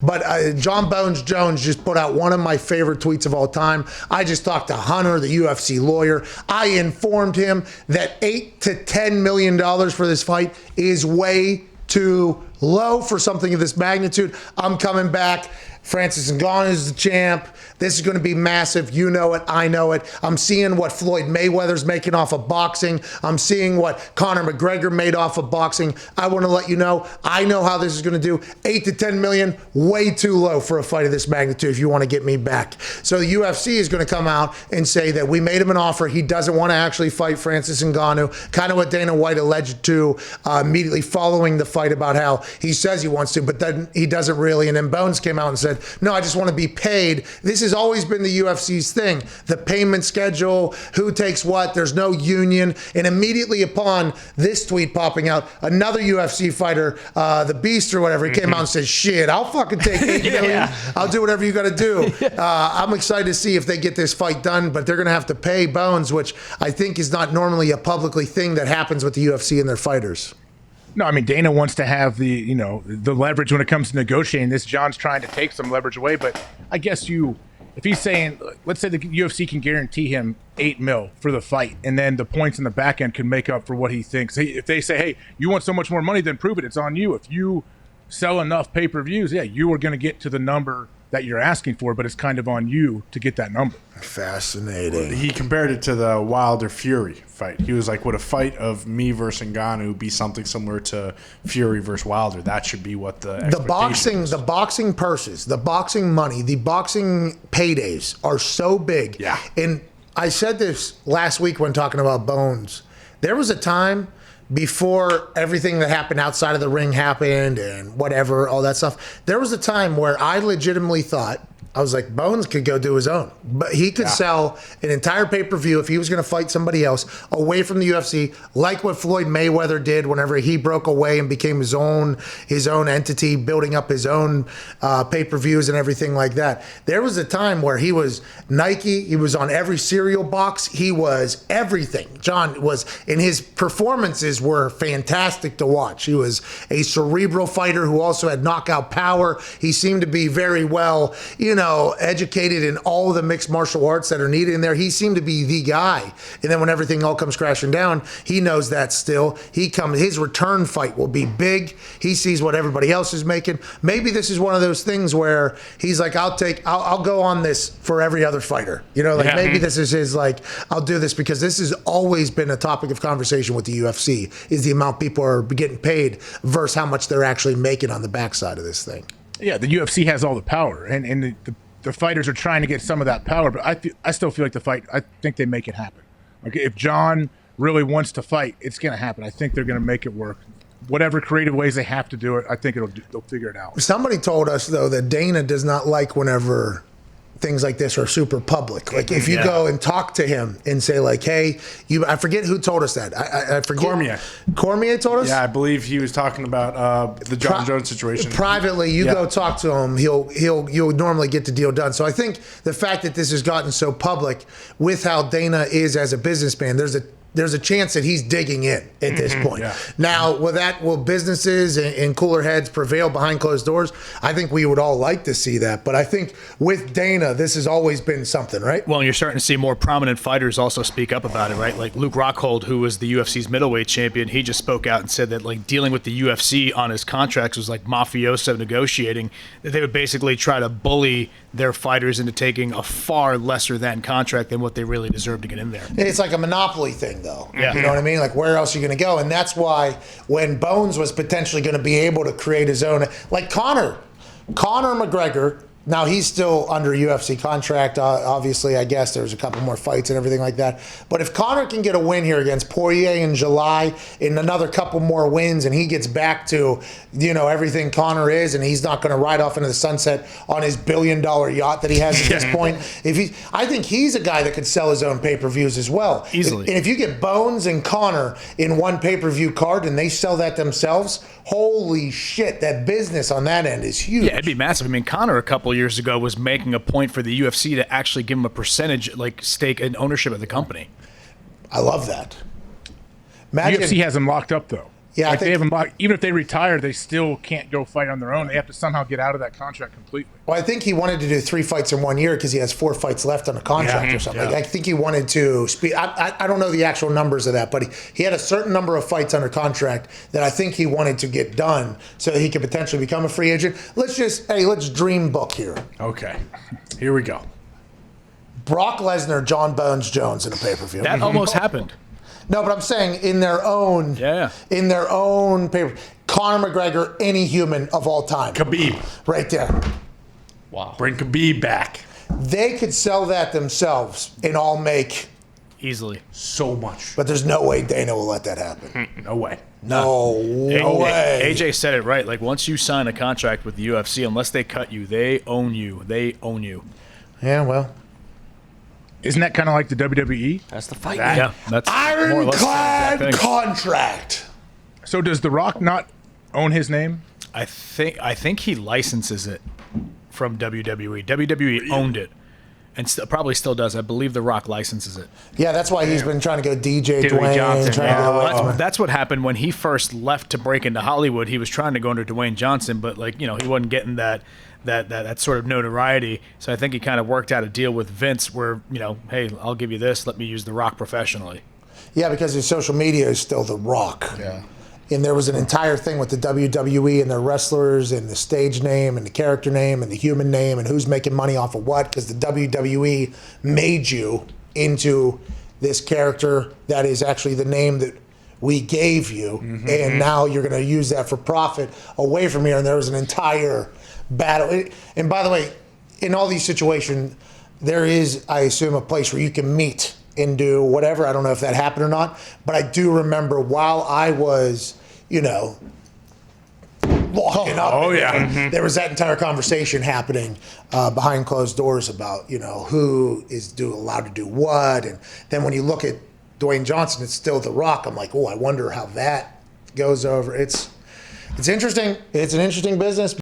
But Jon Jones just put out one of my favorite tweets of all time. I just talked to Hunter, the UFC lawyer. I informed him that $8 to $10 million for this fight is way too low for something of this magnitude. I'm coming back. Francis Ngannou is the champ. This is going to be massive. You know it. I know it. I'm seeing what Floyd Mayweather's making off of boxing. I'm seeing what Conor McGregor made off of boxing. I want to let you know, I know how this is going to do. 8 to 10 million, way too low for a fight of this magnitude if you want to get me back. So the UFC is going to come out and say that we made him an offer. He doesn't want to actually fight Francis Ngannou. Kind of what Dana White alleged to immediately following the fight about how he says he wants to, but then he doesn't really. And then Bones came out and said, no, I just want to be paid. This has always been the UFC's thing. The payment schedule, who takes what, there's no union. And immediately upon this tweet popping out, another UFC fighter, the Beast or whatever, he came out and said, shit, I'll fucking take $8 million. I'll do whatever you got to do. I'm excited to see if they get this fight done, but they're going to have to pay Bones, which I think is not normally a publicly thing that happens with the UFC and their fighters. No, I mean, Dana wants to have the leverage when it comes to negotiating this. John's trying to take some leverage away, but I guess if he's saying, let's say the UFC can guarantee him $8 million for the fight, and then the points in the back end can make up for what he thinks. If they say, hey, you want so much more money, then prove it. It's on you. If you sell enough pay-per-views, yeah, you are going to get to the number that you're asking for, but it's kind of on you to get that number. Fascinating. He compared it to the Wilder Fury fight. He was like, would a fight of me versus Ngannou be something similar to Fury versus Wilder? That should be what the boxing purses, the boxing money, the boxing paydays are so big. Yeah. And I said this last week when talking about Bones. There was a time before everything that happened outside of the ring happened and whatever, all that stuff, there was a time where I legitimately thought, I was like, Bones could go do his own. But he could sell an entire pay-per-view if he was going to fight somebody else away from the UFC, like what Floyd Mayweather did whenever he broke away and became his own entity, building up his own pay-per-views and everything like that. There was a time where he was Nike, he was on every cereal box, he was everything. John was, and his performances were fantastic to watch. He was a cerebral fighter who also had knockout power. He seemed to be very well, educated in all the mixed martial arts that are needed in there. He seemed to be the guy. And then when everything all comes crashing down, he knows that still. His return fight will be big. He sees what everybody else is making. Maybe this is one of those things where he's like, I'll go on this for every other fighter. Maybe this is his, I'll do this because this has always been a topic of conversation with the UFC, is the amount people are getting paid versus how much they're actually making on the backside of this thing. Yeah, the UFC has all the power, and the fighters are trying to get some of that power, but I still feel like I think they make it happen. Okay, if John really wants to fight, it's going to happen. I think they're going to make it work. Whatever creative ways they have to do it, I think they'll figure it out. Somebody told us, though, that Dana does not like whenever things like this are super public. Like if you go and talk to him and say like, hey, I forget who told us that. I forget. Cormier told us? Yeah, I believe he was talking about the Jon Jones situation. Privately, you go talk to him, you'll normally get the deal done. So I think the fact that this has gotten so public with how Dana is as a businessman, there's a chance that he's digging in at this point. Yeah. Now, will businesses and cooler heads prevail behind closed doors? I think we would all like to see that. But I think with Dana, this has always been something, right? Well, you're starting to see more prominent fighters also speak up about it, right? Like Luke Rockhold, who was the UFC's middleweight champion, he just spoke out and said that dealing with the UFC on his contracts was like mafioso negotiating, that they would basically try to bully their fighters into taking a far lesser than contract than what they really deserve to get in there. It's like a monopoly thing, though. Yeah. You know what I mean? Like, where else are you going to go? And that's why when Bones was potentially going to be able to create his own, like Conor McGregor, now he's still under UFC contract. Obviously, I guess there's a couple more fights and everything like that. But if Conor can get a win here against Poirier in July and another couple more wins and he gets back to, everything Conor is, and he's not going to ride off into the sunset on his $1 billion yacht that he has at this point. I think he's a guy that could sell his own pay-per-views as well. Easily. And if you get Bones and Conor in one pay-per-view card and they sell that themselves, holy shit, that business on that end is huge. Yeah, it'd be massive. I mean, Conor a couple years ago was making a point for the UFC to actually give him a percentage, stake and ownership of the company. I love that. UFC has him locked up, though. Yeah, Like even if they retire, they still can't go fight on their own. They have to somehow get out of that contract completely. Well, I think he wanted to do 3 fights in 1 year because he has 4 fights left on a contract or something. Yeah. I think he wanted to speak. I don't know the actual numbers of that, but he had a certain number of fights under contract that I think he wanted to get done so he could potentially become a free agent. Let's dream book here. Okay, here we go. Brock Lesnar, Jon Jones in a pay-per-view. That almost happened. No, but I'm saying in their own paper. Conor McGregor, any human of all time. Khabib. Right there. Wow. Bring Khabib back. They could sell that themselves and all make Easily. So much. But there's no way Dana will let that happen. No way. No way. AJ said it right. Like, once you sign a contract with the UFC, unless they cut you, they own you. They own you. Yeah, well. Isn't that kind of like the WWE? That's the fight. Yeah, that's more or less the exact Ironclad thing. contract. So does The Rock not own his name? I think he licenses it from WWE. WWE owned it, and probably still does. I believe The Rock licenses it. Yeah, that's why he's been trying to go DJ Dwayne Johnson, trying to get away from it. That's what happened when he first left to break into Hollywood. He was trying to go under Dwayne Johnson, but he wasn't getting that sort of notoriety. So I think he kind of worked out a deal with Vince where, hey, I'll give you this. Let me use The Rock professionally. Yeah, because his social media is still The Rock. Yeah. And there was an entire thing with the WWE and their wrestlers and the stage name and the character name and the human name and who's making money off of what, because the WWE made you into this character that is actually the name that we gave you, and now you're going to use that for profit away from here. And there was an entire battle. And by the way, in all these situations, there is, I assume, a place where you can meet and do whatever. I don't know if that happened or not, but I do remember while I was, locking up. Oh, yeah. There was that entire conversation happening behind closed doors about, who is allowed to do what. And then when you look at Dwayne Johnson, it's still The Rock. I'm like, I wonder how that goes over. It's interesting. It's an interesting business.